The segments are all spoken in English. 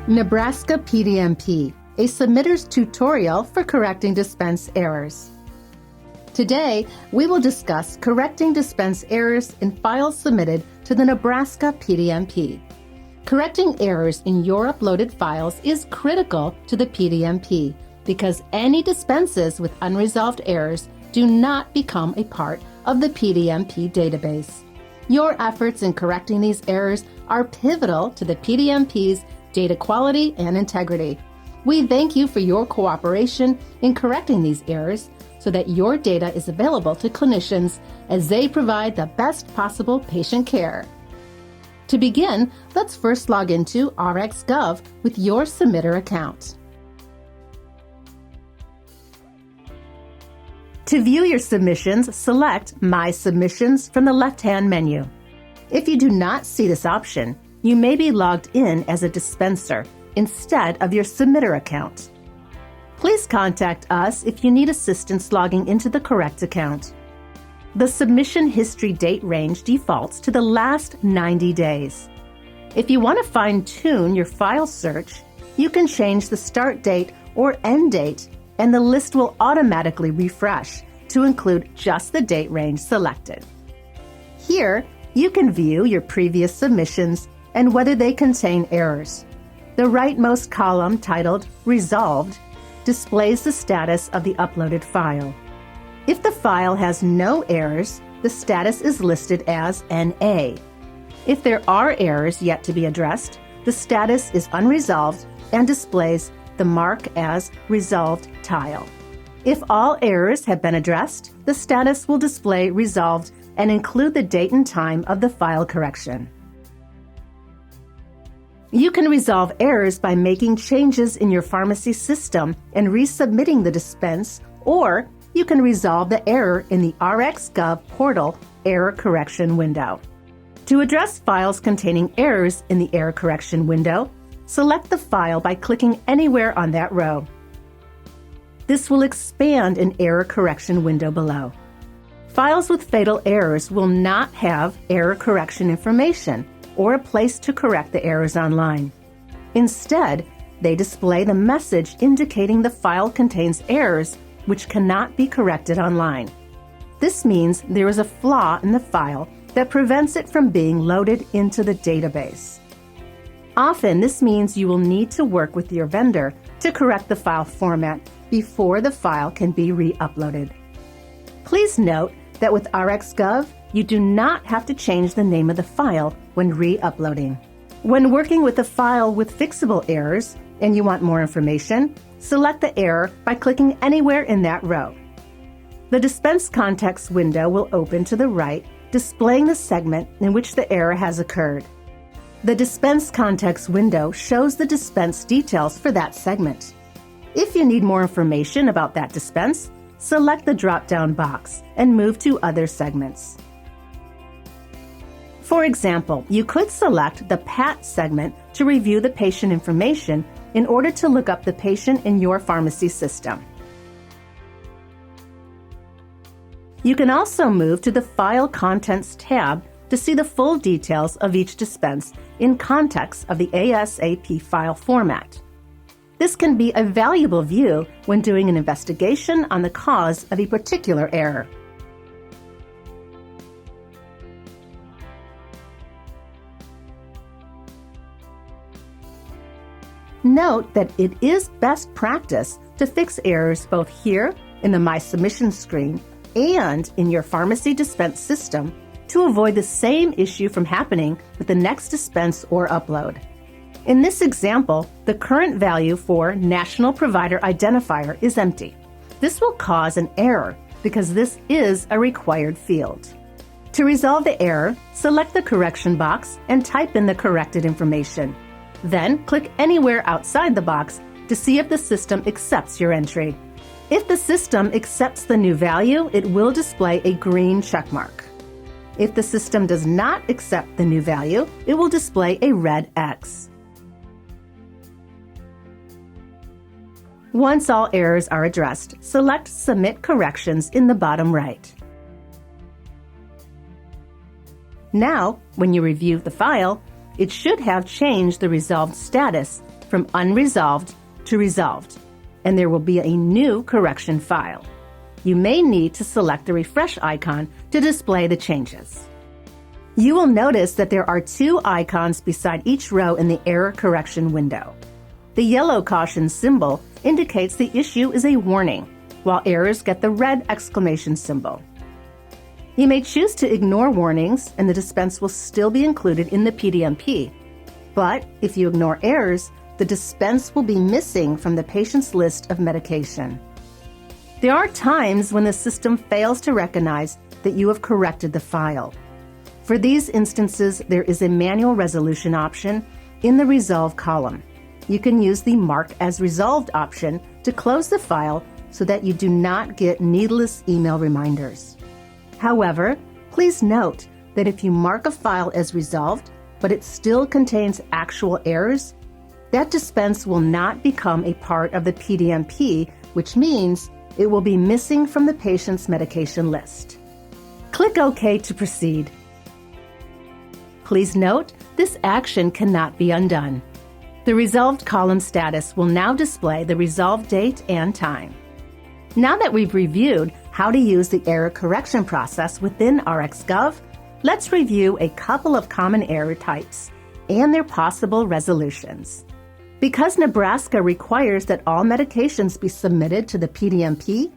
Nebraska PDMP, a submitter's tutorial for correcting dispense errors. Today, we will discuss correcting dispense errors in files submitted to the Nebraska PDMP. Correcting errors in your uploaded files is critical to the PDMP because any dispenses with unresolved errors do not become a part of the PDMP database. Your efforts in correcting these errors are pivotal to the PDMP's data quality and integrity. We thank you for your cooperation in correcting these errors so that your data is available to clinicians as they provide the best possible patient care. To begin, let's first log into RxGov with your submitter account. To view your submissions, select My Submissions from the left-hand menu. If you do not see this option, you may be logged in as a dispenser instead of your submitter account. Please contact us if you need assistance logging into the correct account. The submission history date range defaults to the last 90 days. If you want to fine-tune your file search, you can change the start date or end date, and the list will automatically refresh to include just the date range selected. Here, you can view your previous submissions and whether they contain errors. The rightmost column, titled Resolved, displays the status of the uploaded file. If the file has no errors, the status is listed as NA. If there are errors yet to be addressed, the status is unresolved and displays the mark as Resolved tile. If all errors have been addressed, the status will display Resolved and include the date and time of the file correction. You can resolve errors by making changes in your pharmacy system and resubmitting the dispense, or you can resolve the error in the RxGov portal error correction window. To address files containing errors in the error correction window, select the file by clicking anywhere on that row. This will expand an error correction window below. Files with fatal errors will not have error correction information or a place to correct the errors online. Instead, they display the message indicating the file contains errors which cannot be corrected online. This means there is a flaw in the file that prevents it from being loaded into the database. Often, this means you will need to work with your vendor to correct the file format before the file can be re-uploaded. Please note that with RxGov, you do not have to change the name of the file when re-uploading. When working with a file with fixable errors and you want more information, select the error by clicking anywhere in that row. The Dispense Context window will open to the right, displaying the segment in which the error has occurred. The Dispense Context window shows the dispense details for that segment. If you need more information about that dispense, select the drop-down box and move to Other segments. For example, you could select the PAT segment to review the patient information in order to look up the patient in your pharmacy system. You can also move to the File Contents tab to see the full details of each dispense in context of the ASAP file format. This can be a valuable view when doing an investigation on the cause of a particular error. Note that it is best practice to fix errors both here in the My Submissions screen and in your pharmacy dispense system to avoid the same issue from happening with the next dispense or upload. In this example, the current value for National Provider Identifier is empty. This will cause an error because this is a required field. To resolve the error, select the correction box and type in the corrected information. Then click anywhere outside the box to see if the system accepts your entry. If the system accepts the new value, it will display a green checkmark. If the system does not accept the new value, it will display a red X. Once all errors are addressed, select Submit Corrections in the bottom right. Now, when you review the file, it should have changed the resolved status from unresolved to resolved, and there will be a new correction file. You may need to select the refresh icon to display the changes. You will notice that there are two icons beside each row in the error correction window. The yellow caution symbol indicates the issue is a warning, while errors get the red exclamation symbol. You may choose to ignore warnings, and the dispense will still be included in the PDMP. But if you ignore errors, the dispense will be missing from the patient's list of medication. There are times when the system fails to recognize that you have corrected the file. For these instances, there is a manual resolution option in the Resolve column. You can use the Mark as Resolved option to close the file so that you do not get needless email reminders. However, please note that if you mark a file as resolved, but it still contains actual errors, that dispense will not become a part of the PDMP, which means it will be missing from the patient's medication list. Click OK to proceed. Please note, this action cannot be undone. The resolved column status will now display the resolved date and time. Now that we've reviewed how to use the error correction process within RxGov, let's review a couple of common error types and their possible resolutions. Because Nebraska requires that all medications be submitted to the PDMP,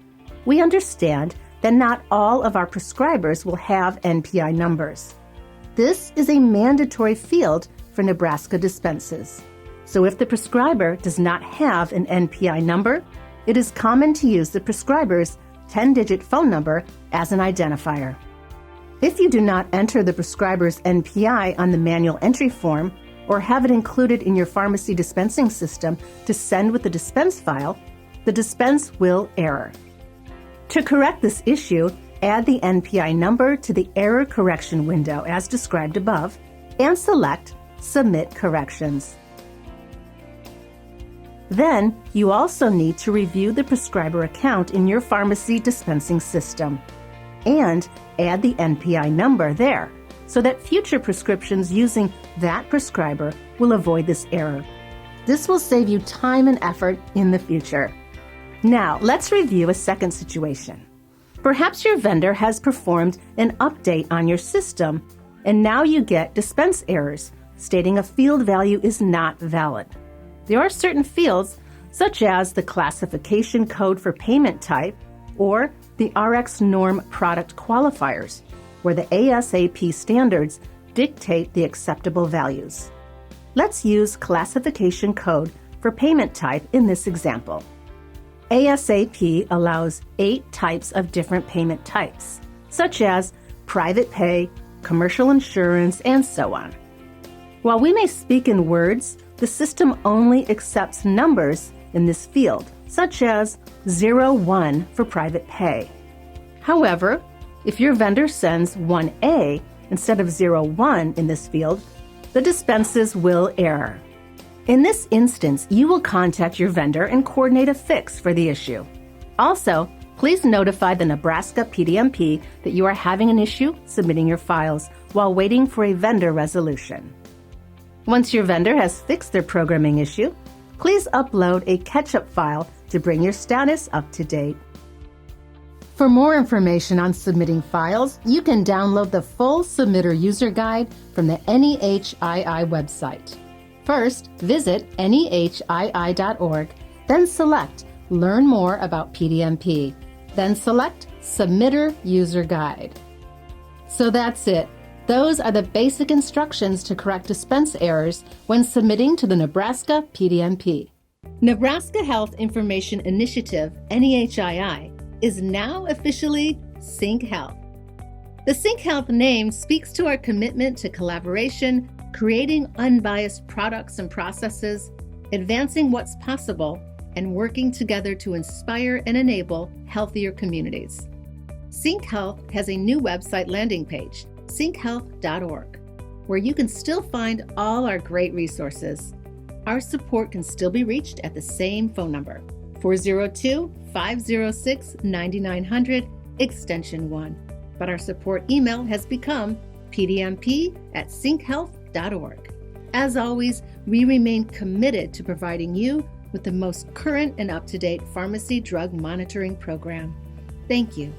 we understand that not all of our prescribers will have NPI numbers. This is a mandatory field for Nebraska dispenses. So if the prescriber does not have an NPI number, it is common to use the prescriber's 10-digit phone number as an identifier. If you do not enter the prescriber's NPI on the manual entry form or have it included in your pharmacy dispensing system to send with the dispense file, the dispense will error. To correct this issue, add the NPI number to the error correction window as described above and select Submit Corrections. Then, you also need to review the prescriber account in your pharmacy dispensing system and add the NPI number there so that future prescriptions using that prescriber will avoid this error. This will save you time and effort in the future. Now, let's review a second situation. Perhaps your vendor has performed an update on your system, and now you get dispense errors stating a field value is not valid. There are certain fields, such as the classification code for payment type or the RX norm product qualifiers, where the ASAP standards dictate the acceptable values. Let's use classification code for payment type in this example. ASAP allows 8 types of different payment types, such as private pay, commercial insurance, and so on. While we may speak in words, the system only accepts numbers in this field, such as 01 for private pay. However, if your vendor sends 1A instead of 01 in this field, the dispenses will error. In this instance, you will contact your vendor and coordinate a fix for the issue. Also, please notify the Nebraska PDMP that you are having an issue submitting your files while waiting for a vendor resolution. Once your vendor has fixed their programming issue, please upload a catch-up file to bring your status up to date. For more information on submitting files, you can download the full submitter user guide from the NEHII website. First, visit nehii.org, then select Learn More about PDMP, then select Submitter User Guide. So that's it. Those are the basic instructions to correct dispense errors when submitting to the Nebraska PDMP. Nebraska Health Information Initiative, NEHII, is now officially Sync Health. The Sync Health name speaks to our commitment to collaboration, creating unbiased products and processes, advancing what's possible, and working together to inspire and enable healthier communities. Sync Health has a new website landing page, synchealth.org, where you can still find all our great resources. Our support can still be reached at the same phone number, 402-506-9900, extension 1. But our support email has become pdmp@synchealth.org. As always, we remain committed to providing you with the most current and up-to-date pharmacy drug monitoring program. Thank you.